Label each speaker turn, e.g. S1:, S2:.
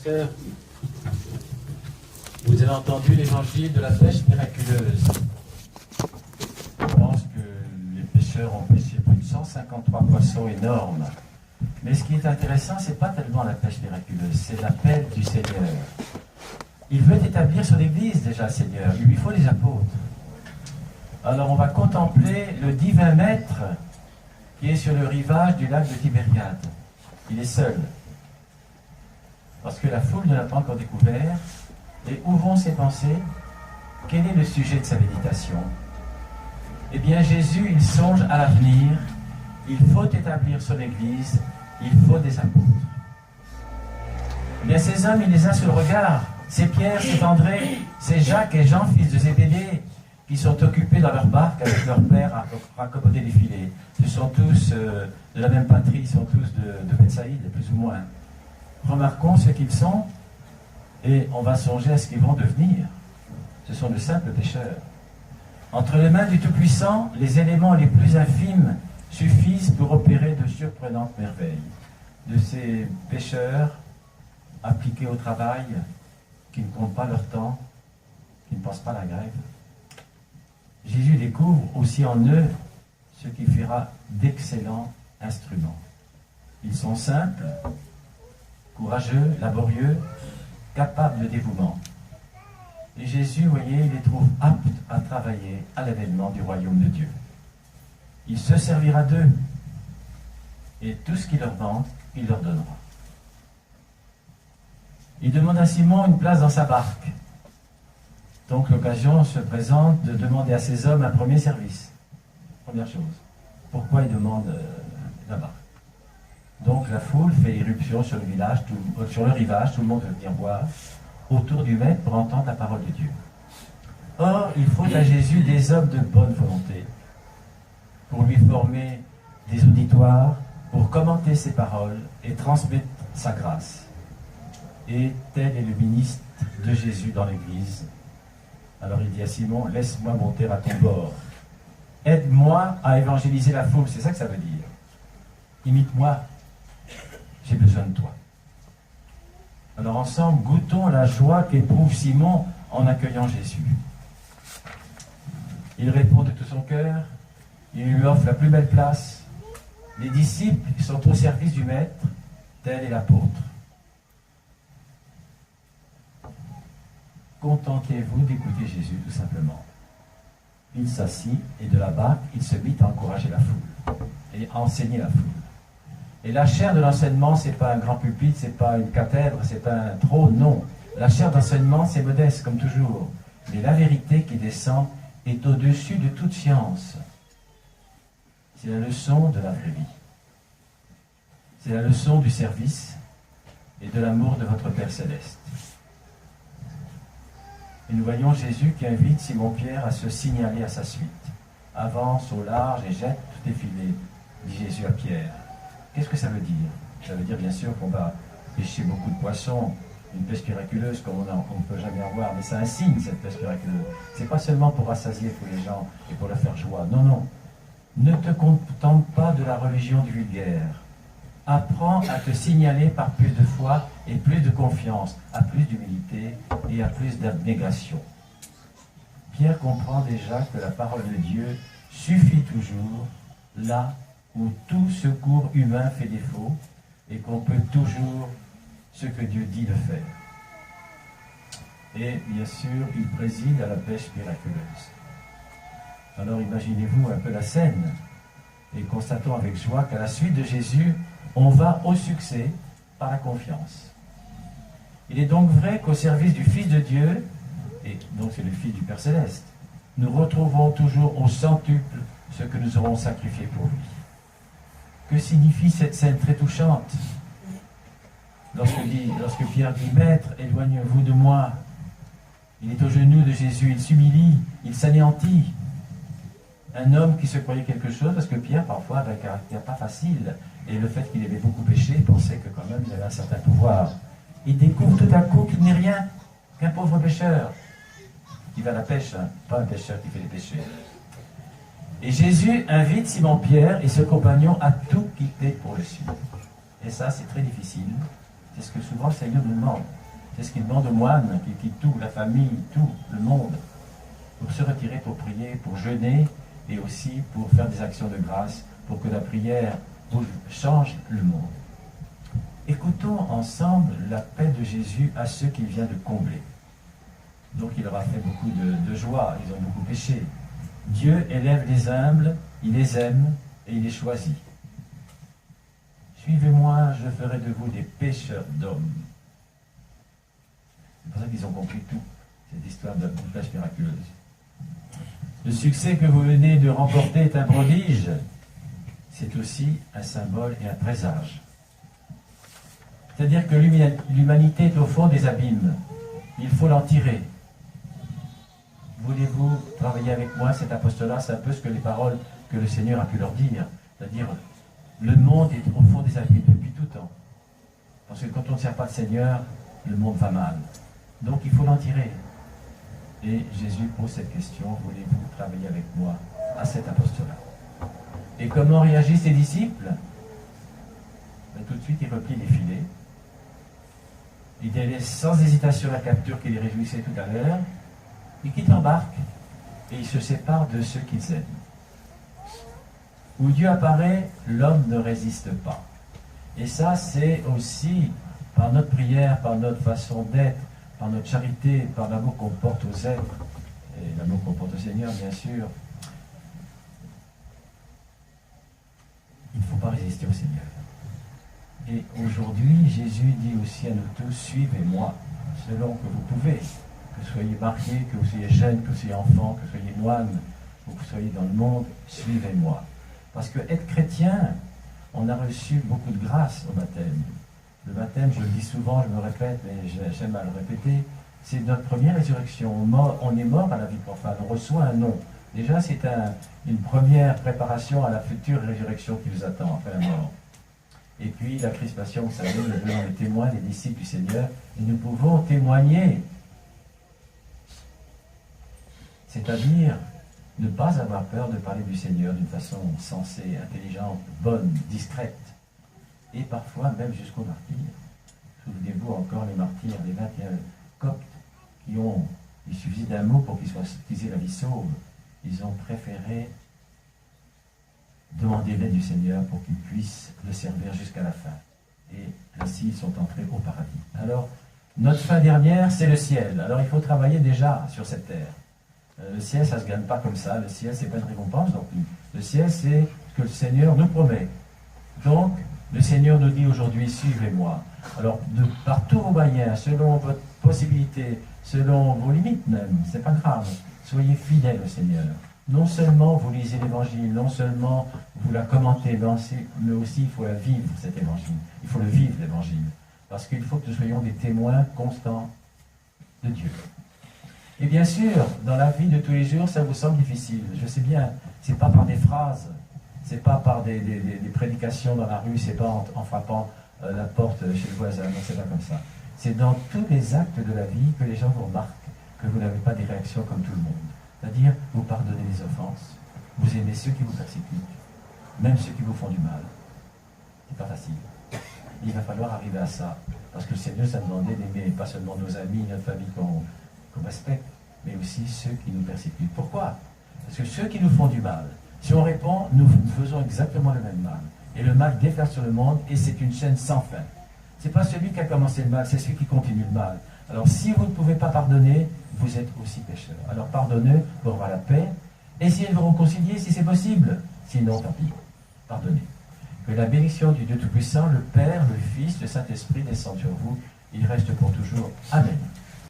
S1: Sœurs, vous avez entendu l'évangile de la pêche miraculeuse. Je pense que les pêcheurs ont pêché plus de 153 poissons énormes. Mais ce qui est intéressant, ce n'est pas tellement la pêche miraculeuse, c'est l'appel du Seigneur. Il veut établir son Église déjà, Seigneur. Il lui faut les apôtres. Alors on va contempler le divin maître qui est sur le rivage du lac de Tibériade. Il est seul. Parce que la foule ne l'a pas encore découvert. Et où vont ses pensées? Quel est le sujet de sa méditation? Eh bien, Jésus, il songe à l'avenir. Il faut établir son Église. Il faut des apôtres. Eh bien, ces hommes, il les a sur le regard. C'est Pierre, c'est André, c'est Jacques et Jean, fils de Zébédée, qui sont occupés dans leur barque avec leur père à raccommoder les filets. Ce sont tous de la même patrie, ils sont tous de Bethsaïde, plus ou moins. Remarquons ce qu'ils sont et on va songer à ce qu'ils vont devenir. Ce sont de simples pécheurs. Entre les mains du Tout-Puissant, les éléments les plus infimes suffisent pour opérer de surprenantes merveilles. De ces pécheurs appliqués au travail, qui ne comptent pas leur temps, qui ne pensent pas à la grève. Jésus découvre aussi en eux ce qui fera d'excellents instruments. Ils sont simples, courageux, laborieux, capables de dévouement. Et Jésus, vous voyez, il les trouve aptes à travailler à l'avènement du royaume de Dieu. Il se servira d'eux, et tout ce qui leur manque, il leur donnera. Il demande à Simon une place dans sa barque. Donc l'occasion se présente de demander à ces hommes un premier service. Première chose. Pourquoi il demande la barque? Donc la foule fait irruption sur le rivage, tout le monde veut venir voir, autour du maître pour entendre la parole de Dieu. Or, il faut à Jésus des hommes de bonne volonté pour lui former des auditoires, pour commenter ses paroles et transmettre sa grâce. Et tel est le ministre de Jésus dans l'Église. Alors il dit à Simon, laisse-moi monter à ton bord. Aide-moi à évangéliser la foule, c'est ça que ça veut dire. Imite-moi, j'ai besoin de toi. Alors ensemble, goûtons la joie qu'éprouve Simon en accueillant Jésus. Il répond de tout son cœur, il lui offre la plus belle place. Les disciples sont au service du Maître, tel est l'apôtre. Contentez-vous d'écouter Jésus, tout simplement. Il s'assit et de la barque, il se mit à encourager la foule et à enseigner la foule. Et la chaire de l'enseignement, ce n'est pas un grand pupitre, ce n'est pas une cathèdre, ce n'est pas un trône, non. La chaire d'enseignement, c'est modeste, comme toujours. Mais la vérité qui descend est au-dessus de toute science. C'est la leçon de la vraie vie. C'est la leçon du service et de l'amour de votre Père Céleste. Et nous voyons Jésus qui invite Simon-Pierre à se signaler à sa suite. Avance au large et jette tous tes filets, dit Jésus à Pierre. Qu'est-ce que ça veut dire? Ça veut dire bien sûr qu'on va pêcher beaucoup de poissons, une pêche miraculeuse comme on ne peut jamais avoir, mais c'est un signe cette pêche miraculeuse. C'est pas seulement pour rassasier tous les gens et pour leur faire joie. Non, non. Ne te contente pas de la religion du vulgaire. Apprends à te signaler par plus de foi et plus de confiance, à plus d'humilité et à plus d'abnégation. Pierre comprend déjà que la parole de Dieu suffit toujours là où tout secours humain fait défaut et qu'on peut toujours ce que Dieu dit de faire. Et bien sûr, il préside à la pêche miraculeuse. Alors imaginez-vous un peu la scène et constatons avec joie qu'à la suite de Jésus, on va au succès par la confiance. Il est donc vrai qu'au service du Fils de Dieu, et donc c'est le Fils du Père Céleste, nous retrouvons toujours au centuple ce que nous aurons sacrifié pour lui. Que signifie cette scène très touchante? Lorsque Pierre dit, Maître, éloignez-vous de moi. Il est aux genoux de Jésus, il s'humilie, il s'anéantit. Un homme qui se croyait quelque chose, parce que Pierre, parfois, avait un caractère pas facile, et le fait qu'il avait beaucoup péché, il pensait que quand même il avait un certain pouvoir. Il découvre tout à coup qu'il n'est rien qu'un pauvre pêcheur qui va à la pêche, hein, pas un pêcheur qui fait des péchés. Et Jésus invite Simon-Pierre et ses compagnons à tout quitter pour le suivre. Et ça, c'est très difficile. C'est ce que souvent le Seigneur nous demande. C'est ce qu'il demande aux moines qui quittent tout, la famille, tout, le monde, pour se retirer, pour prier, pour jeûner, et aussi pour faire des actions de grâce, pour que la prière change le monde. Écoutons ensemble l'appel de Jésus à ceux qu'il vient de combler. Donc il leur a fait beaucoup de joie, ils ont beaucoup péché. Dieu élève les humbles, il les aime et il les choisit. Suivez-moi, je ferai de vous des pêcheurs d'hommes. C'est pour ça qu'ils ont compris tout, cette histoire de pêche miraculeuse. Le succès que vous venez de remporter est un prodige. C'est aussi un symbole et un présage. C'est-à-dire que l'humanité est au fond des abîmes. Il faut l'en tirer. Voulez-vous travailler avec moi cet apostolat? C'est un peu ce que les paroles que le Seigneur a pu leur dire. C'est-à-dire, le monde est au fond des abîmes depuis tout temps. Parce que quand on ne sert pas le Seigneur, le monde va mal. Donc il faut l'en tirer. Et Jésus pose cette question, voulez-vous travailler avec moi à cet apostolat? Et comment réagissent les disciples? Tout de suite, ils replient les filets. Ils délaissent sans hésitation la capture qui les réjouissait tout à l'heure. Ils quittent leur barque et ils se séparent de ceux qu'ils aiment. Où Dieu apparaît, l'homme ne résiste pas. Et ça, c'est aussi par notre prière, par notre façon d'être, par notre charité, par l'amour qu'on porte aux êtres, et l'amour qu'on porte au Seigneur, bien sûr. Il ne faut pas résister au Seigneur. Et aujourd'hui, Jésus dit aussi à nous tous, suivez-moi, selon que vous pouvez, que vous soyez mariés, que vous soyez jeunes, que vous soyez enfants, que vous soyez moines, ou que vous soyez dans le monde, suivez-moi. Parce que être chrétien, on a reçu beaucoup de grâce au baptême. Le baptême, je le dis souvent, je me répète, mais j'aime à le répéter, c'est notre première résurrection. On est mort à la vie profane, on reçoit un nom. Déjà, c'est une première préparation à la future résurrection qui nous attend après la mort. Et puis la crispation, vous savez, nous devenons les témoins, les disciples du Seigneur, et nous pouvons témoigner. C'est-à-dire ne pas avoir peur de parler du Seigneur d'une façon sensée, intelligente, bonne, discrète, et parfois même jusqu'aux martyrs. Souvenez-vous encore les martyrs, les 21 coptes, il suffit d'un mot pour qu'ils aient la vie sauve. Ils ont préféré demander l'aide du Seigneur pour qu'ils puissent le servir jusqu'à la fin. Et ainsi, ils sont entrés au paradis. Alors, notre fin dernière, c'est le ciel. Alors, il faut travailler déjà sur cette terre. Le ciel, ça ne se gagne pas comme ça. Le ciel, ce n'est pas une récompense non plus. Le ciel, c'est ce que le Seigneur nous promet. Donc, le Seigneur nous dit aujourd'hui, suivez-moi. Alors, par tous vos moyens, selon votre possibilité, selon vos limites même, c'est pas grave. Soyez fidèles au Seigneur. Non seulement vous lisez l'Évangile, non seulement vous la commentez, mais aussi il faut la vivre, cet Évangile. Il faut le vivre, l'Évangile. Parce qu'il faut que nous soyons des témoins constants de Dieu. Et bien sûr, dans la vie de tous les jours, ça vous semble difficile. Je sais bien, c'est pas par des phrases, c'est pas par des prédications dans la rue, c'est pas en frappant la porte chez le voisin, non, c'est pas comme ça. C'est dans tous les actes de la vie que les gens vous remarquent que vous n'avez pas des réactions comme tout le monde. C'est-à-dire, vous pardonnez les offenses, vous aimez ceux qui vous persécutent, même ceux qui vous font du mal. C'est pas facile. Il va falloir arriver à ça, parce que le Seigneur nous a demandé d'aimer pas seulement nos amis, notre famille qu'on respecte, mais aussi ceux qui nous persécutent. Pourquoi? Parce que ceux qui nous font du mal, si on répond, nous faisons exactement le même mal. Et le mal déferle sur le monde, et c'est une chaîne sans fin. Ce n'est pas celui qui a commencé le mal, c'est celui qui continue le mal. Alors si vous ne pouvez pas pardonner, vous êtes aussi pécheur. Alors pardonnez pour avoir la paix. Essayez de vous réconcilier si c'est possible. Sinon, tant pis. Pardonnez. Que la bénédiction du Dieu Tout-Puissant, le Père, le Fils, le Saint-Esprit descende sur vous. Il reste pour toujours. Amen.